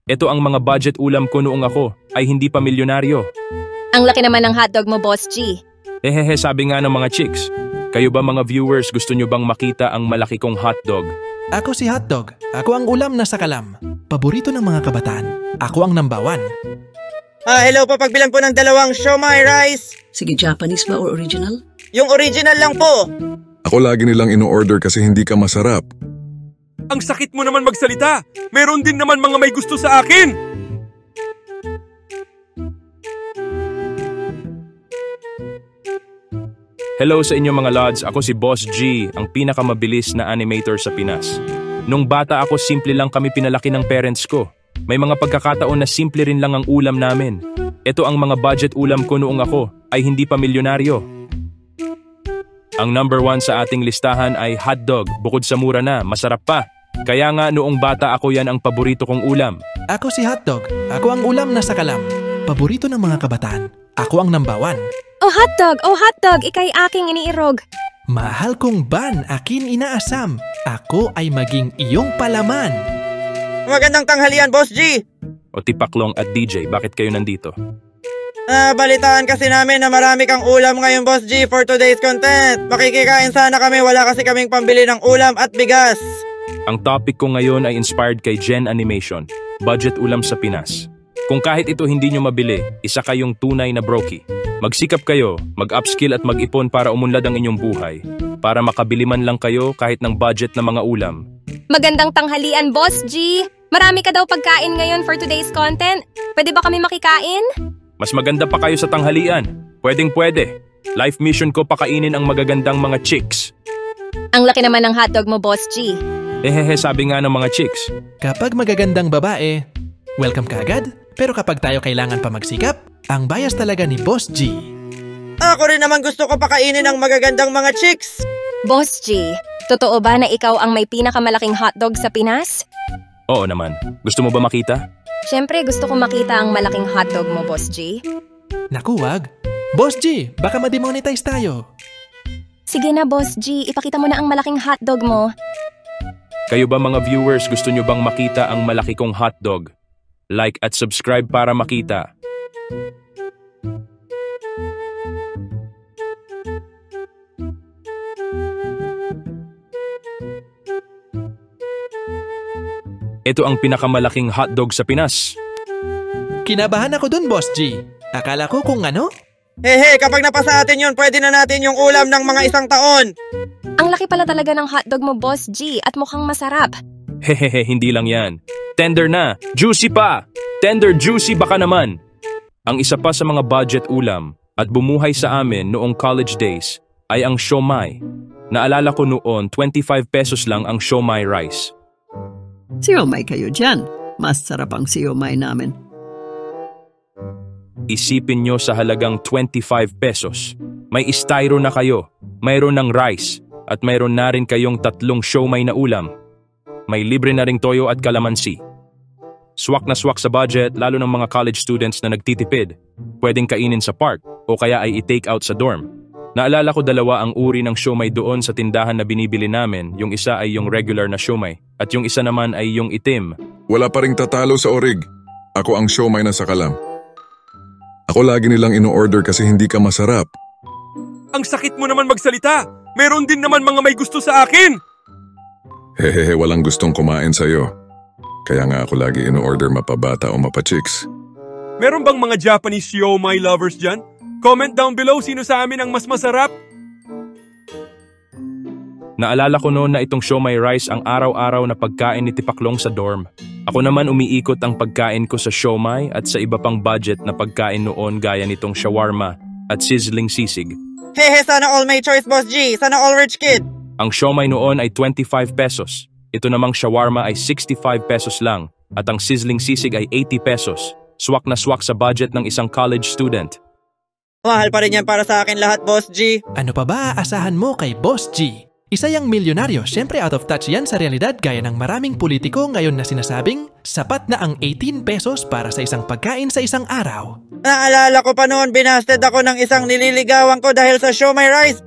Ito ang mga budget ulam ko noong ako ay hindi pa milyonaryo. Ang laki naman ng hotdog mo, Boss G. Hehehe, sabi nga ng mga chicks. Kayo ba mga viewers, gusto nyo bang makita ang malaki kong hotdog? Ako si hotdog. Ako ang ulam na sakalam. Paborito ng mga kabataan. Ako ang number 1. Hello po, pagbilang po ng 2 siomai rice. Sige, Japanese ba or original? Yung original lang po. Ako lagi nilang ino-order kasi hindi ka masarap. Ang sakit mo naman magsalita! Meron din naman mga may gusto sa akin! Hello sa inyo mga lods, ako si Boss G, ang pinakamabilis na animator sa Pinas. Nung bata ako, simple lang kami pinalaki ng parents ko. May mga pagkakataon na simple rin lang ang ulam namin. Ito ang mga budget ulam ko noong ako ay hindi pa milyonaryo. Ang number 1 sa ating listahan ay hotdog, bukod sa mura na, masarap pa. Kaya nga noong bata ako yan ang paborito kong ulam. Ako si hotdog. Ako ang ulam na sakalam. Paborito ng mga kabataan. Ako ang number 1. Oh hotdog, ikay aking iniirog. Mahal kong ban, akin inaasam. Ako ay maging iyong palaman. Magandang tanghalian, Boss G. O Tipaklong at DJ, bakit kayo nandito? Balitaan kasi namin na marami kang ulam ngayon, Boss G, for today's content. Makikikain sana kami, wala kasi kaming pambili ng ulam at bigas. Ang topic ko ngayon ay inspired kay Gen Animation, budget ulam sa Pinas. Kung kahit ito hindi nyo mabili, isa kayong tunay na brokey. Magsikap kayo, mag-upskill at mag-ipon para umunlad ang inyong buhay. Para makabili man lang kayo kahit ng budget na mga ulam. Magandang tanghalian, Boss G. Marami ka daw pagkain ngayon for today's content. Pwede ba kami makikain? Mas maganda pa kayo sa tanghalian. Pwedeng-pwede. Life mission ko pakainin ang magagandang mga chicks. Ang laki naman ng hotdog mo, Boss G. Hehehe, sabi nga ng mga chicks. Kapag magagandang babae, welcome ka agad. Pero kapag tayo kailangan pa magsikap, ang bias talaga ni Boss G. Ako rin naman gusto ko pakainin ang magagandang mga chicks. Boss G, totoo ba na ikaw ang may pinakamalaking hotdog sa Pinas? Oo naman. Gusto mo ba makita? Siyempre, gusto ko makita ang malaking hotdog mo, Boss G. Naku, wag. Boss G, baka ma-demonetize tayo. Sige na, Boss G. Ipakita mo na ang malaking hotdog mo. Kayo ba mga viewers, gusto nyo bang makita ang malaki kong hotdog? Like at subscribe para makita. Ito ang pinakamalaking hotdog sa Pinas. Kinabahan ako dun, Boss G. Akala ko kung ano? Hehe, kapag napasa atin yun, pwede na natin yung ulam ng mga 1 taon. Ang laki pala talaga ng hotdog mo, Boss G, at mukhang masarap. Hehehe, hindi lang yan. Tender na, juicy pa! Tender, juicy baka naman! Ang isa pa sa mga budget ulam at bumuhay sa amin noong college days ay ang siomai. Naalala ko noon, 25 pesos lang ang siomai rice. Siomai kayo dyan. Mas sarap ang siomai namin. Isipin nyo sa halagang 25 pesos. May styro na kayo, mayroon ng rice, at mayroon na rin kayong 3 siomai na ulam. May libre na ring toyo at kalamansi. Swak na swak sa budget, lalo ng mga college students na nagtitipid. Pwedeng kainin sa park o kaya ay i-take out sa dorm. Naalala ko 2 ang uri ng siomai doon sa tindahan na binibili namin. Yung isa ay yung regular na siomai at yung isa naman ay yung itim. Wala pa ring tatalo sa orig. Ako ang siomai na sakalam. Ako lagi nilang ino-order kasi hindi ka masarap. Ang sakit mo naman magsalita! Meron din naman mga may gusto sa akin! Hehehe, walang gustong kumain sa'yo. Kaya nga ako lagi ino-order mapabata o mapachicks. Meron bang mga Japanese siomai lovers dyan? Comment down below sino sa amin ang mas masarap. Naalala ko noon na itong siomai rice ang araw-araw na pagkain ni Tipaklong sa dorm. Ako naman umiikot ang pagkain ko sa siomai at sa iba pang budget na pagkain noon gaya nitong shawarma at sizzling sisig. Hehe, sana all may choice, Boss G. Sana all rich kid. Ang siomai noon ay 25 pesos. Ito namang shawarma ay 65 pesos lang at ang sizzling sisig ay 80 pesos. Swak na swak sa budget ng isang college student. Mahal pa rin yan para sa akin lahat, Boss G. Ano pa ba aasahan mo kay Boss G? Isa yang milyonaryo, syempre out of touch yan sa realidad gaya ng maraming politiko ngayon na sinasabing sapat na ang 18 pesos para sa isang pagkain sa isang araw. Naalala ko pa noon, binasted ako ng isang nililigawan ko dahil sa siomai rice.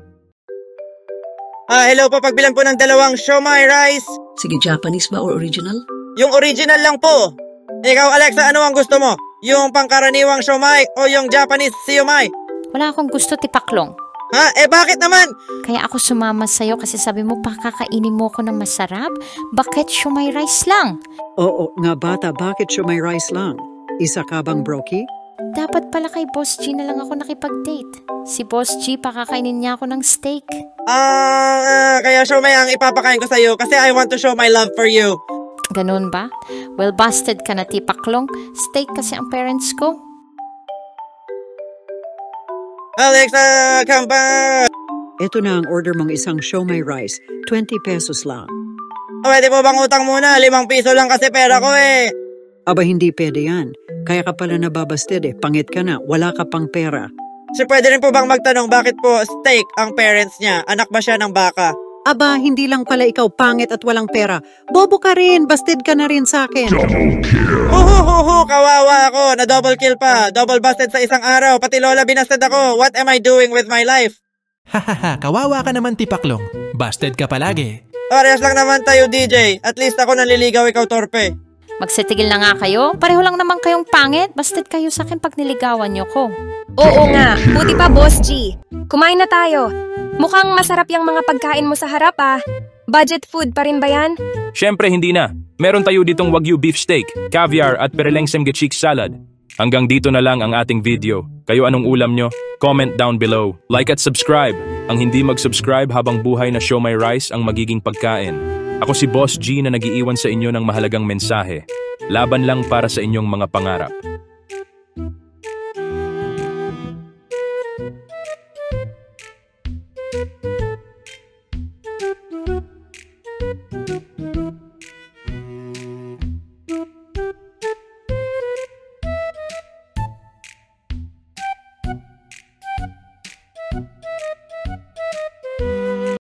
Hello po, pagbilang po ng 2 siomai rice. Sige, Japanese ba or original? Yung original lang po. Ikaw, Alexa, ano ang gusto mo? Yung pangkaraniwang siomai o yung Japanese siomai? Wala akong gusto, Tipaklong. Ha? Bakit naman? Kaya ako sumama sa'yo kasi sabi mo pakakainin mo ko ng masarap. Bakit siomai rice lang? Oo nga bata, bakit siya may rice lang? Isa ka bang broki? Dapat pala kay Boss G na lang ako nakipag-date. Si Boss G pakakainin niya ako ng steak. Kaya siomai ang ipapakain ko sa'yo kasi I want to show my love for you. Ganun ba? Well, busted ka na, Tipaklong. Steak kasi ang parents ko. Alexa, come back! Ito na ang order mong isang siomai rice. 20 pesos lang. Pwede mo bang utang muna? 5 piso lang kasi pera ko eh. Aba, hindi pwede yan. Kaya ka pala nababasted eh. Pangit ka na. Wala ka pang pera. So pwede rin po bang magtanong bakit po steak ang parents niya? Anak ba siya ng baka? Aba, hindi lang pala ikaw pangit at walang pera. Bobo ka rin. Busted ka na rin sa akin. Kawawa ako. Na-double kill pa. Double busted sa isang araw. Pati lola binasted ako. What am I doing with my life? Hahaha, kawawa ka naman Tipaklong. Busted ka palagi. Parehas lang naman tayo, DJ. At least ako nanliligaw, ikaw torpe. Magsitigil na nga kayo. Pareho lang naman kayong pangit. Busted kayo sa akin pag niligawan niyo ko. Oo nga, buti pa Boss G. Kumain na tayo. Mukhang masarap yung mga pagkain mo sa harap ah. Budget food pa rin ba yan? Siyempre hindi na. Meron tayo ditong Wagyu beef steak, caviar at perelengsem gechik salad. Hanggang dito na lang ang ating video. Kayo anong ulam nyo? Comment down below. Like at subscribe. Ang hindi mag-subscribe habang buhay na siomai rice ang magiging pagkain. Ako si Boss G na nagiiwan sa inyo ng mahalagang mensahe. Laban lang para sa inyong mga pangarap.